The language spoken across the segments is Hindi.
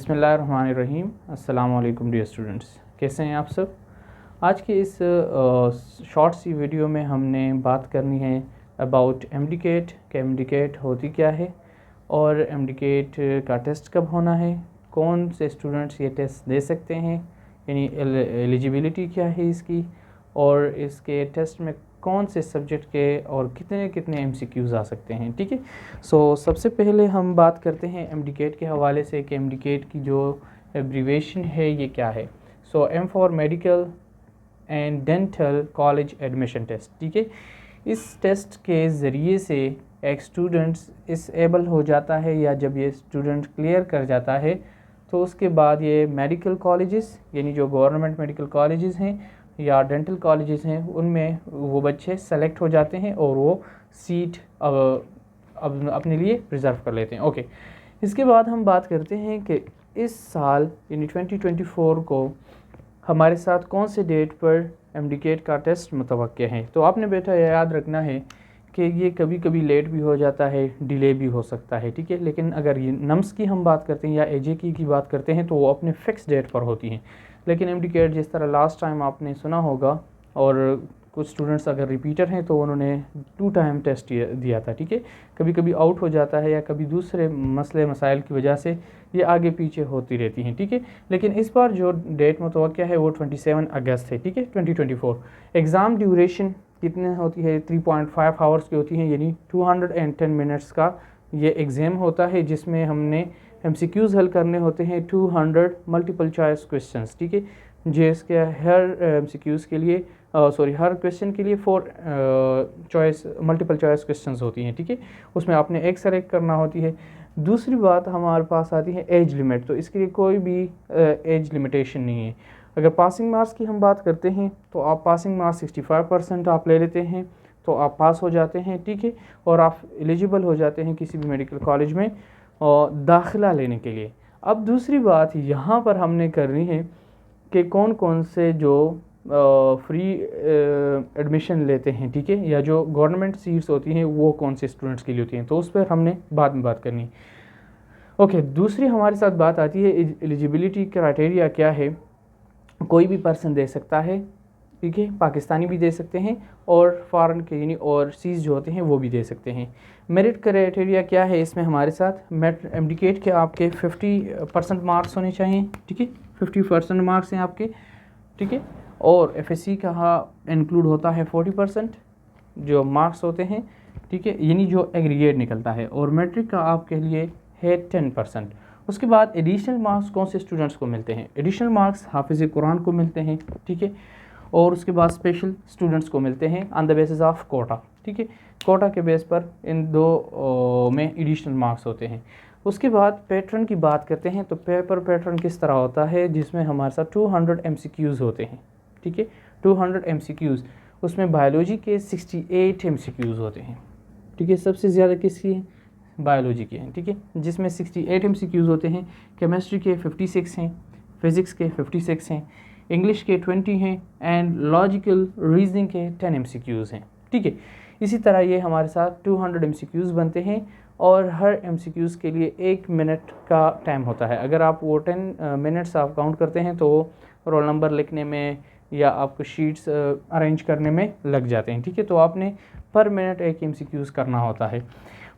बिस्मिल्लाहिर्रहमानिर्रहीम। अस्सलाम वालेकुम डियर स्टूडेंट्स, कैसे हैं आप सब। आज के इस शॉर्ट सी वीडियो में हमने बात करनी है अबाउट एमडीकेट कि एमडीकेट होती क्या है और एमडीकेट का टेस्ट कब होना है, कौन से स्टूडेंट्स ये टेस्ट दे सकते हैं, यानी एलिजिबिलिटी क्या है इसकी, और इसके टेस्ट में कौन से सब्जेक्ट के और कितने कितने एमसीक्यूज़ आ सकते हैं। ठीक है, सो सबसे पहले हम बात करते हैं एमडीकेट के हवाले से कि एमडीकेट की जो एब्रीवेशन है ये क्या है। So M for medical and dental college admission test. ठीक है, इस टेस्ट के ज़रिए से एक स्टूडेंट्स इस एबल हो जाता है, या जब ये स्टूडेंट क्लियर कर जाता है तो उसके बाद ये मेडिकल कॉलेजेस यानी जो गवर्नमेंट मेडिकल कॉलेजेस हैं या डेंटल कॉलेजेस हैं उनमें वो बच्चे सेलेक्ट हो जाते हैं और वो सीट अब अपने लिए रिज़र्व कर लेते हैं। ओके, इसके बाद हम बात करते हैं कि इस साल यानी 2024 को हमारे साथ कौन से डेट पर एमडीकेट का टेस्ट मुतवक्के है। तो आपने बेटा याद रखना है कि ये कभी कभी लेट भी हो जाता है, डिले भी हो सकता है। ठीक है, लेकिन अगर ये नम्स की हम बात करते हैं या एजे की बात करते हैं तो वो अपने फ़िक्स डेट पर होती हैं। लेकिन एमडीकेट जिस तरह लास्ट टाइम आपने सुना होगा, और कुछ स्टूडेंट्स अगर रिपीटर हैं तो उन्होंने 2 टाइम टेस्ट दिया था। ठीक है, कभी कभी आउट हो जाता है या कभी दूसरे मसले मसाइल की वजह से ये आगे पीछे होती रहती हैं। ठीक है, लेकिन इस बार जो डेट मुतवक्किया है वो 27 अगस्त है। ठीक है, 2024। एग्ज़ाम ड्यूरेशन कितने होती है, 3.5 आवर्स की होती है, यानी 210 मिनट्स का ये एग्ज़ाम होता है, जिसमें हमने एमसीक्यूज़ हल करने होते हैं 200 मल्टीपल चॉइस क्वेश्चंस। ठीक है, जिसके हर एमसीक्यूज़ के लिए हर क्वेश्चन के लिए 4 चॉइस मल्टीपल चॉइस क्वेश्चंस होती हैं। ठीक है, उसमें आपने एक सेलेक्ट करना होती है। दूसरी बात हमारे पास आती है एज लिमिट। तो इसके लिए कोई भी एज लिमिटेशन नहीं है। अगर पासिंग मार्क्स की हम बात करते हैं तो आप पासिंग मार्क्स 65% आप ले लेते हैं तो आप पास हो जाते हैं। ठीक है, और आप एलिजिबल हो जाते हैं किसी भी मेडिकल कॉलेज में दाखिला लेने के लिए। अब दूसरी बात यहाँ पर हमने करनी है कि कौन कौन से जो फ्री एडमिशन लेते हैं, ठीक है, या जो गवर्नमेंट सीट्स होती हैं वो कौन से स्टूडेंट्स के लिए होती हैं, तो उस पर हमने बाद में बात करनी। ओके, दूसरी हमारे साथ बात आती है एलिजिबिलिटी क्राइटेरिया क्या है। कोई भी पर्सन दे सकता है, ठीक है, पाकिस्तानी भी दे सकते हैं और फॉरेन के यानी और सीज जो होते हैं वो भी दे सकते हैं। मेरिट क्राइटेरिया क्या है इसमें हमारे साथ, एमडीकेट के आपके 50% मार्क्स होने चाहिए। ठीक है, 50% मार्क्स हैं आपके। ठीक है, और एफएससी का इंक्लूड होता है 40% जो मार्क्स होते हैं। ठीक है, यानी जो एग्रीगेट निकलता है, और मैट्रिक का आपके लिए है 10%। उसके बाद एडिशनल मार्क्स कौन से स्टूडेंट्स को मिलते हैं, एडिशनल मार्क्स हाफिज़ कुरान को मिलते हैं। ठीक है, और उसके बाद स्पेशल स्टूडेंट्स को मिलते हैं on the basis of quota. ठीक है, कोटा के बेस पर इन दो में एडिशनल मार्क्स होते हैं। उसके बाद पैटर्न की बात करते हैं तो पेपर पैटर्न किस तरह होता है, जिसमें हमारे साथ 200 एमसीक्यूज़ होते हैं। ठीक है, 200 एमसीक्यूज़, उसमें बायोलॉजी के 68 एमसीक्यूज़ होते हैं। ठीक है, सबसे ज़्यादा किसकी है, बायोलॉजी के हैं। ठीक है, जिसमें 68 एमसीक्यूज़ होते हैं। केमिस्ट्री के 56 हैं, फिज़िक्स के 56 हैं, इंग्लिश के 20 हैं, एंड लॉजिकल रीजनिंग के 10 एमसीक्यूज़ हैं। ठीक है, इसी तरह ये हमारे साथ 200 एमसीक्यूज़ बनते हैं, और हर एमसीक्यूज़ के लिए 1 मिनट का टाइम होता है। अगर आप वो 10 मिनट्स आप काउंट करते हैं तो रोल नंबर लिखने में या आपको शीट्स अरेंज करने में लग जाते हैं। ठीक है, तो आपने पर मिनट 1 एमसीक्यूज़ करना होता है।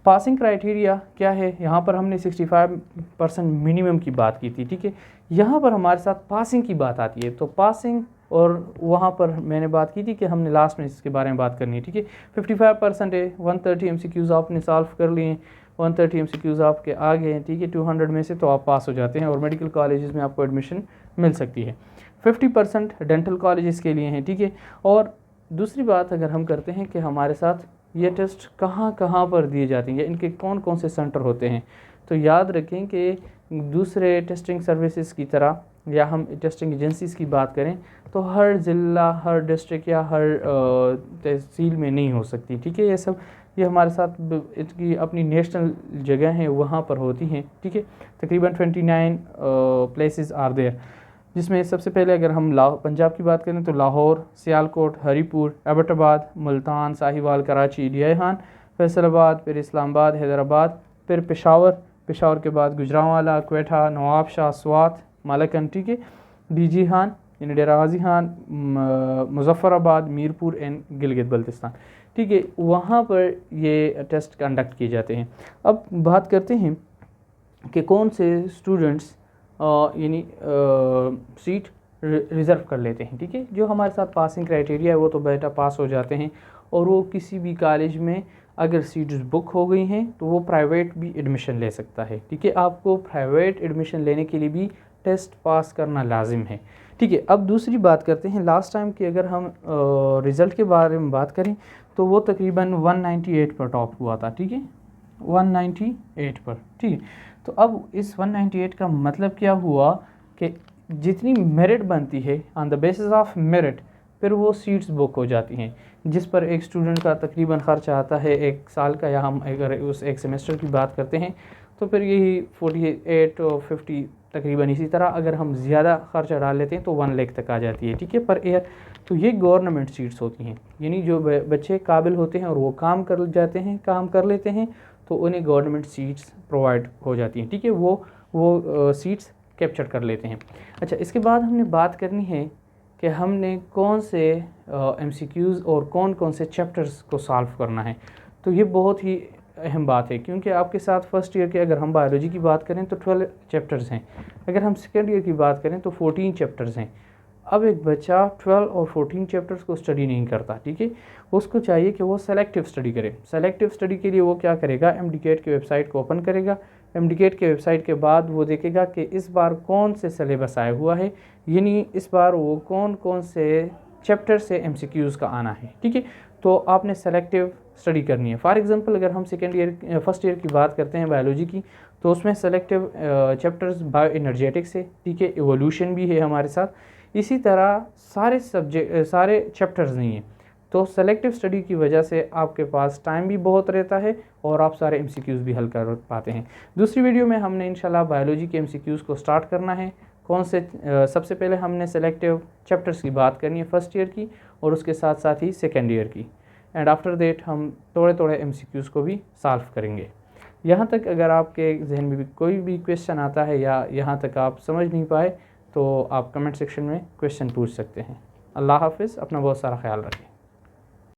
पासिंग क्राइटेरिया क्या है, यहाँ पर हमने 65% मिनिमम की बात की थी। ठीक है, यहाँ पर हमारे साथ पासिंग की बात आती है। तो पासिंग, और वहाँ पर मैंने बात की थी कि हमने लास्ट में इसके बारे में बात करनी है। ठीक है, 55% है, 130 एमसीक्यूज़ आपने सॉल्व कर लिए हैं, 130 एमसीक्यूज़ आपके आ गए हैं। ठीक है, 200 में से तो आप पास हो जाते हैं और मेडिकल कॉलेजेस में आपको एडमिशन मिल सकती है। 50% डेंटल कॉलेजेस के लिए हैं। ठीक है, और दूसरी बात अगर हम करते हैं कि हमारे साथ ये टेस्ट कहाँ कहाँ पर दिए जाते हैं या इनके कौन कौन से सेंटर होते हैं, तो याद रखें कि दूसरे टेस्टिंग सर्विसेज की तरह या हम टेस्टिंग एजेंसीज़ की बात करें तो हर ज़िला, हर डिस्ट्रिक्ट या हर तहसील में नहीं हो सकती। ठीक है, ये हमारे साथ इसकी अपनी नेशनल जगह हैं वहाँ पर होती हैं। ठीक है, तकरीबन 29 प्लेसेस आर देयर, जिसमें सबसे पहले अगर हम पंजाब की बात करें तो लाहौर, सियालकोट, हरीपुर, एबटाबाद, मुल्तान, साहिवाल, कराची, डियाहान, फैसलाबाद, फिर इस्लामाबाद, हैदराबाद, फिर पेशावर, पेशावर के बाद गुजरांवाला, क्वेटा, नवाब शाह, स्वात, मालकन, ठीक है, डीजी खान यानी डेरा गाजी खान, मुजफ्फराबाद, मीरपुर एंड गिलगित बल्तिस्तान, ठीक है, वहाँ पर ये टेस्ट कंडक्ट किए जाते हैं। अब बात करते हैं कि कौन से स्टूडेंट्स यानी सीट रिज़र्व कर लेते हैं, ठीक है। जो हमारे साथ पासिंग क्राइटेरिया है वो तो बेटा पास हो जाते हैं, और वो किसी भी कॉलेज में अगर सीट्स बुक हो गई हैं तो वो प्राइवेट भी एडमिशन ले सकता है, ठीक है। आपको प्राइवेट एडमिशन लेने के लिए भी टेस्ट पास करना लाजिम है, ठीक है। अब दूसरी बात करते हैं लास्ट टाइम की, अगर हम रिज़ल्ट के बारे में बात करें तो वो तकरीबन 198 पर टॉप हुआ था, ठीक है, 198 पर, ठीक है। तो अब इस 198 का मतलब क्या हुआ कि जितनी मेरिट बनती है on the basis of merit फिर वो सीट्स बुक हो जाती हैं, जिस पर एक स्टूडेंट का तकरीबन ख़र्चा आता है एक साल का, या हम अगर उस एक सेमेस्टर की बात करते हैं तो फिर यही 48 और 50 तकरीबन, इसी तरह अगर हम ज़्यादा खर्चा डाल लेते हैं तो 1 लाख तक आ जाती है, ठीक है, पर ईयर। तो ये गवर्नमेंट सीट्स होती हैं, यानी जो बच्चे काबिल होते हैं और वो काम कर लेते हैं तो उन्हें गवर्नमेंट सीट्स प्रोवाइड हो जाती हैं, ठीक है, वो सीट्स कैप्चर कर लेते हैं। अच्छा, इसके बाद हमने बात करनी है कि हमने कौन से MCQs और कौन से चैप्टर्स को सॉल्व करना है। तो ये बहुत ही अहम बात है, क्योंकि आपके साथ फर्स्ट ईयर के अगर हम बायोलॉजी की बात करें तो 12 चैप्टर्स हैं, अगर हम सेकेंड ईयर की बात करें तो 14 चैप्टर्स हैं। अब एक बच्चा 12 और 14 चैप्टर्स को स्टडी नहीं करता, ठीक है, उसको चाहिए कि वो सेलेक्टिव स्टडी करे। सेलेक्टिव स्टडी के लिए वो क्या करेगा, MDCAT की वेबसाइट को ओपन करेगा। MDCAT के वेबसाइट के बाद वो देखेगा कि इस बार कौन से सिलेबस आया हुआ है, यानी इस बार वो कौन से चैप्टर से MCQs का आना है, ठीक है। तो आपने सेलेक्टिव स्टडी करनी है। फॉर एग्जांपल अगर हम फर्स्ट ईयर की बात करते हैं बायोलॉजी की, तो उसमें सेलेक्टिव चैप्टर्स बायो एनर्जेटिक्स है, ठीक है, इवोल्यूशन भी है हमारे साथ, इसी तरह सारे चैप्टर्स नहीं हैं। तो सेलेक्टिव स्टडी की वजह से आपके पास टाइम भी बहुत रहता है और आप सारे MCQs भी हल कर पाते हैं। दूसरी वीडियो में हमने इंशाल्लाह बायोलॉजी के MCQs को स्टार्ट करना है। सबसे पहले हमने सेलेक्टिव चैप्टर्स की बात करनी है फर्स्ट ईयर की, और उसके साथ साथ ही सेकेंड ईयर की, एंड आफ्टर दैट हम थोड़े MCQs को भी सॉल्व करेंगे। यहाँ तक अगर आपके जहन में भी कोई भी क्वेश्चन आता है या यहाँ तक आप समझ नहीं पाए तो आप कमेंट सेक्शन में क्वेश्चन पूछ सकते हैं। अल्लाह हाफ़िज़, अपना बहुत सारा ख्याल रखें।